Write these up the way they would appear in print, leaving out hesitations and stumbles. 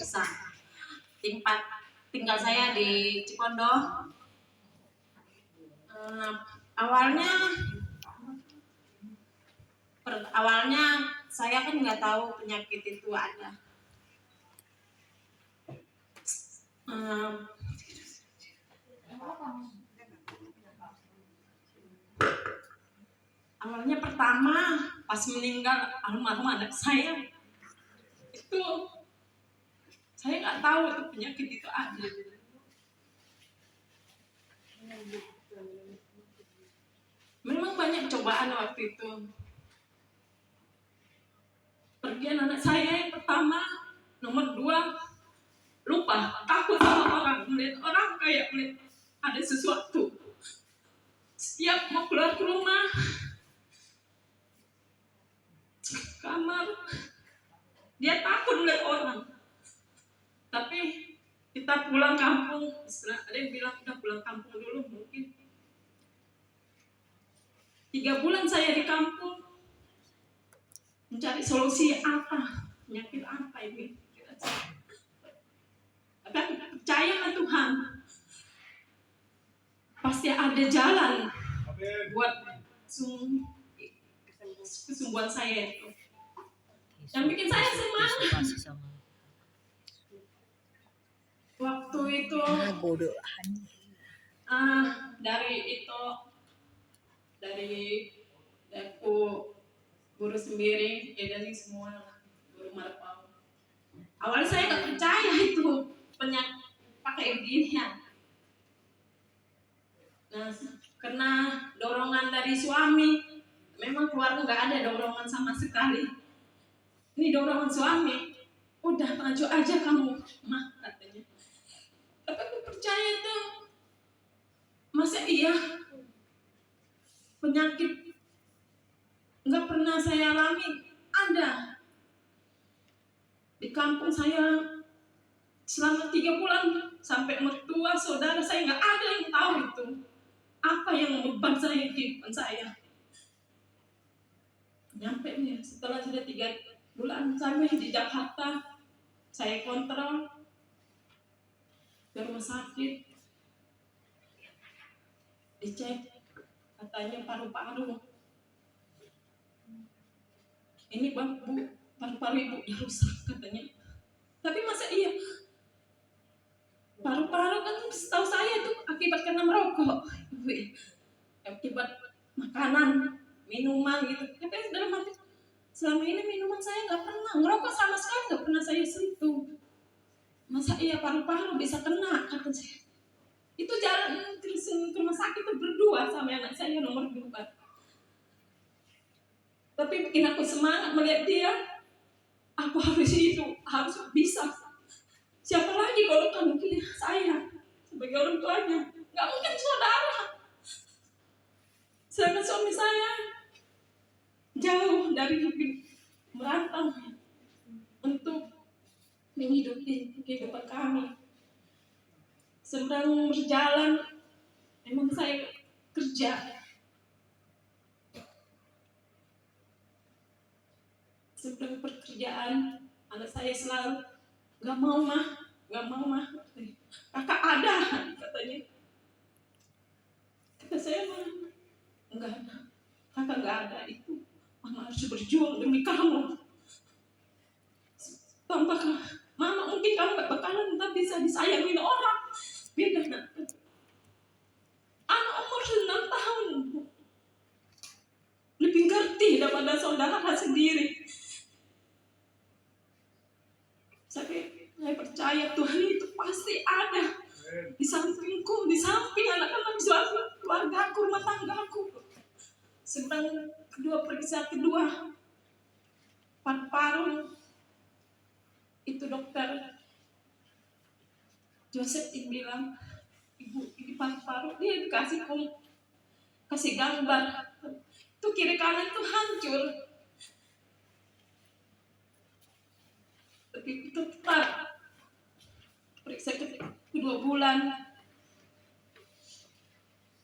Pemirsa, tempat tinggal saya di Cipondo. Awalnya saya kan nggak tahu penyakit itu ada. Awalnya pertama pas meninggal almarhum anak saya itu saya nggak tahu itu penyakit itu ada. Memang banyak cobaan waktu itu. Pergian anak saya yang pertama, nomor 2 lupa, takut sama orang, melihat orang kayak melihat ada sesuatu. Setiap mau keluar ke rumah, kamar, dia takut melihat orang. Tapi kita pulang kampung, ada yang bilang kita pulang kampung dulu mungkin. 3 bulan saya di kampung mencari solusi apa, penyakit apa ini. Tapi percaya sama Tuhan, pasti ada jalan buat kesembuhan saya itu. Yang bikin saya semangat waktu itu dari guru sendiri, dari semua guru Marpau. Awalnya saya nggak percaya itu penyakit pakai beginian. Nah, karena dorongan dari suami, memang keluarga nggak ada dorongan sama sekali. Ini dorongan suami, udah maju aja kamu, mah katanya. Tapi aku percaya itu, masa iya penyakit nggak pernah saya alami ada di kampung saya selama 3 bulan sampai mertua saudara saya nggak ada yang tahu itu apa yang beban saya kehidupan saya. Nyampe nih setelah sudah 3 bulan sampai di Jakarta, saya kontrol ke rumah sakit, dicek katanya paru-paru. Ini bu, paru-paru ibu rusak katanya. Tapi masa iya? Paru-paru kan setahu saya itu akibat karena merokok, akibat makanan, minuman gitu. Tapi dalam hati selama ini minuman saya nggak pernah, ngerokok sama sekali nggak pernah saya sentuh. Masa iya paru-paru bisa kena kata saya. Itu jalan terus ke rumah sakit itu berdua sama anak saya nomor 2. Tapi bikin aku semangat melihat dia. Aku harus itu, harus bisa. Siapa lagi kalau bukan saya sebagai orang tuanya? Nggak mungkin saudara. Sedangkan suami saya jauh dari merantau untuk menghidupi kehidupan kami. Sedang berjalan, memang saya kerja. Sedang pekerjaan, anak saya selalu nggak mau mah, kakak ada katanya. Kata saya mah enggak, kakak nggak ada itu. Mama harus berjuang demi kamu. Tambah mama mungkin kamu gak bakalan tak bisa disayangin orang. Beda nak. Anak umur 6 tahun lebih ngerti daripada saudara sendiri. Saya percaya Tuhan itu pasti ada di sampingku, di samping anak-anak, keluargaku, rumah tanggaku. Sedang periksa kedua paru-paru itu dokter Joseph bilang, ibu ini paru-paru, dia kasih gambar itu kiri kanan tuh hancur. Tapi itu tetap periksa kedua bulan,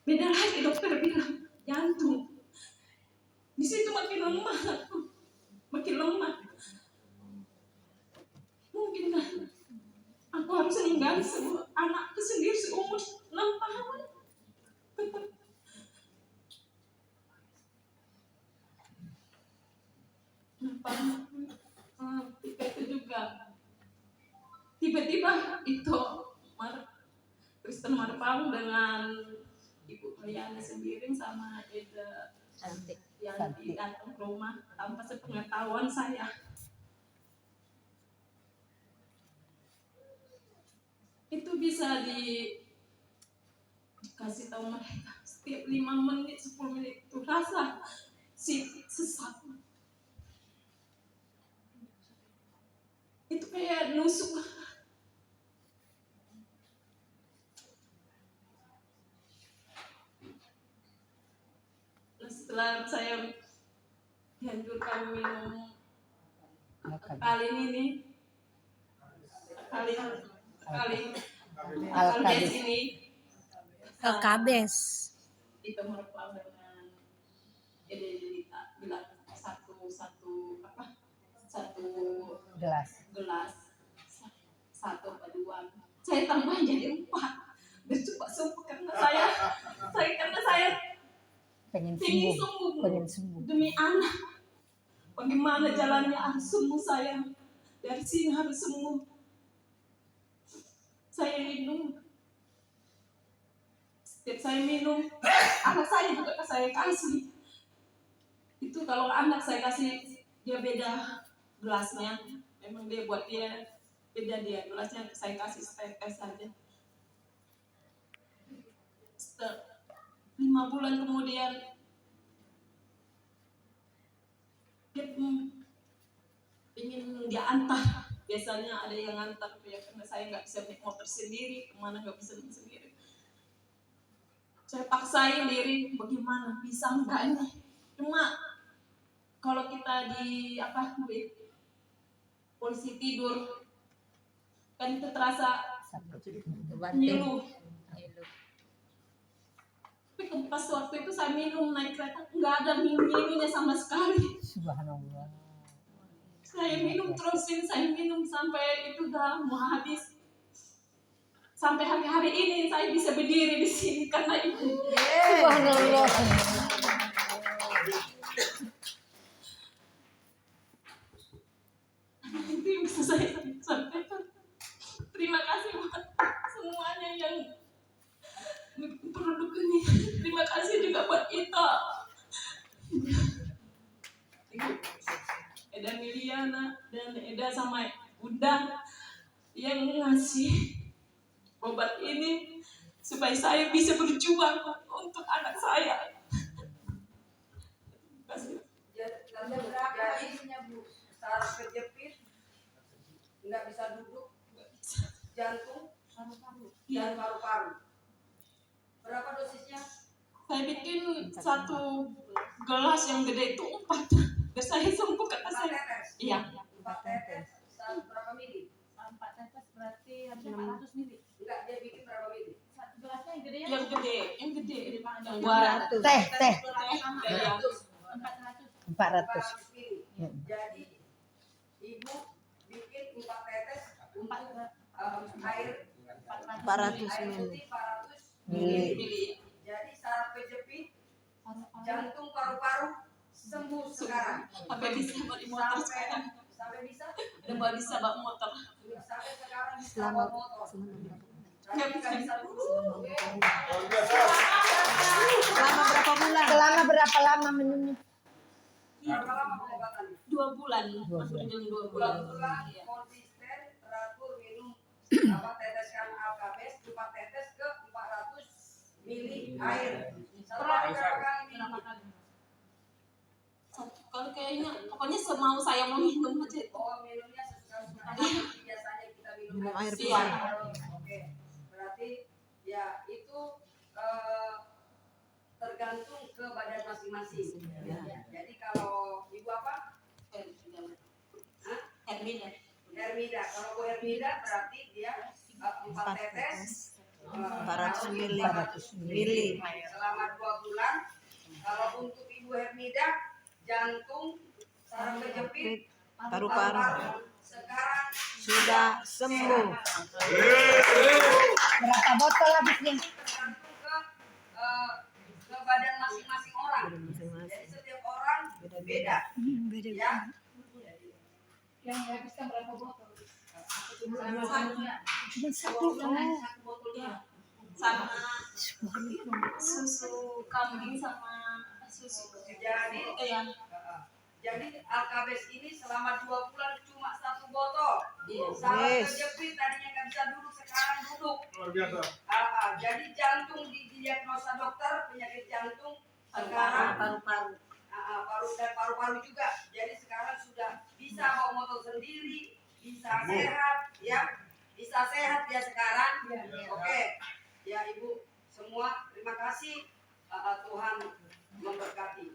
beda lagi dokter bilang jantung. Di situ makin lemah. Mungkin kan sekali semua anakku sendiri seumur 6 tahun. Ketika itu juga tiba-tiba itu Kristen Marpang dengan Ibu Mariana sendiri sama Eda yang datang ke rumah tanpa sepengetahuan saya. Itu bisa dikasih tahu mereka setiap 5 menit 10 menit itu rasa sesak. Itu kayak nusuk. Setelah saya dianjurkan minum kali ini Alkabes ini Alkabes itu merupakan dengan bilang satu gelas 1 atau 2 saya tambah jadi 4 bersumpah karena saya pengen sembuh demi anak. Bagaimana jalannya harus sembuh saya dari sini, harus sembuh. Saya minum, setiap saya minum anak saya juga saya kasih. Itu kalau anak saya kasih dia beda gelasnya, memang dia buat dia beda dia gelasnya, saya kasih setetes saja. 5 bulan kemudian dia ingin dia antar. Biasanya ada yang antar ya, karena saya nggak bisa naik motor sendiri, kemana nggak bisa naik sendiri. Saya paksain diri, bagaimana bisa enggak ini? Cuma kalau kita di polisi tidur kan itu terasa ngilu. Tapi pas waktu itu saya minum naik kereta nggak ada ngilunya sama sekali. Subhanallah. Saya minum terusin, saya minum sampai itu udah mau habis. Sampai hari ini saya bisa berdiri di sini karena itu. Subhanallah. Itu yang bisa saya sampaikan. Terima kasih buat semuanya yang produk ini. Terima kasih juga buat Ita, Eda Miliana dan Eda sama Bunda yang ngasih obat ini supaya saya bisa berjuang untuk anak saya. Terima kasih. Jadi isinya Bu, saraf kejepit, nggak bisa duduk, jantung, dan paru-paru. Berapa dosisnya? Saya bikin 1 gelas yang gede itu 4. Dan saya sembuh kata 4 saya. tetes. Iya. 4 tetes. Berapa mili? 4 tetes berarti hampir 400 mili. Enggak, dia bikin berapa mili? Gelasnya yang gede ya? Yang gede. Yang 200. Teh. 400 mili. Jadi Ibu bikin 4 tetes untuk air 400 mili. 400 mili. Jadi saraf kejepit, jantung, paru-paru sembuh sekarang. Sampai bisa bawa di motor sekarang. Sampai bisa? Udah bisa bawa motor. Sampai sekarang bisa bawa motor. Nggak bisa duduk. Selama berapa lama minumnya? Berapa lama pengobatannya? 2 bulan. Masuk jam 2 bulan. Iya. Konsisten teratur minum teteskan Alkabes 4 tetes ke 400 mili air. Berapa kali minum? Kalau kayaknya pokoknya semau saya mau minum aja. Oh, minumnya sesuka-suka. Biasanya kita minum Air putih. Oke. Berarti ya itu tergantung ke badan masing-masing. Jadi kalau Ibu apa? Hermida. Kalau Bu Hermida berarti dia 4 tetes 400 mili. selama 2 bulan. Kalau untuk Ibu Hermida jantung, saraf kejepit, Paru-paru sekarang sudah sembuh. Berapa botol habisnya? Tergantung ke badan masing-masing orang. Jadi setiap orang beda. Ya. Yang habiskan berapa botol? Satu botolnya sama susu kambing sama susu. Jadi Ya. Jadi Alkabes ini selama 2 bulan cuma 1 botol. Yes. Salah Yes. kejepit tadinya nggak bisa duduk, sekarang duduk. Luar biasa. Jadi jantung didiagnosa dokter penyakit jantung sekarang Paru-paru. paru-paru juga. Jadi sekarang sudah bisa bawa motor sendiri, bisa sehat, ya, bisa sehat ya sekarang. Oke, ya Ibu semua terima kasih. Tuhan memberkati.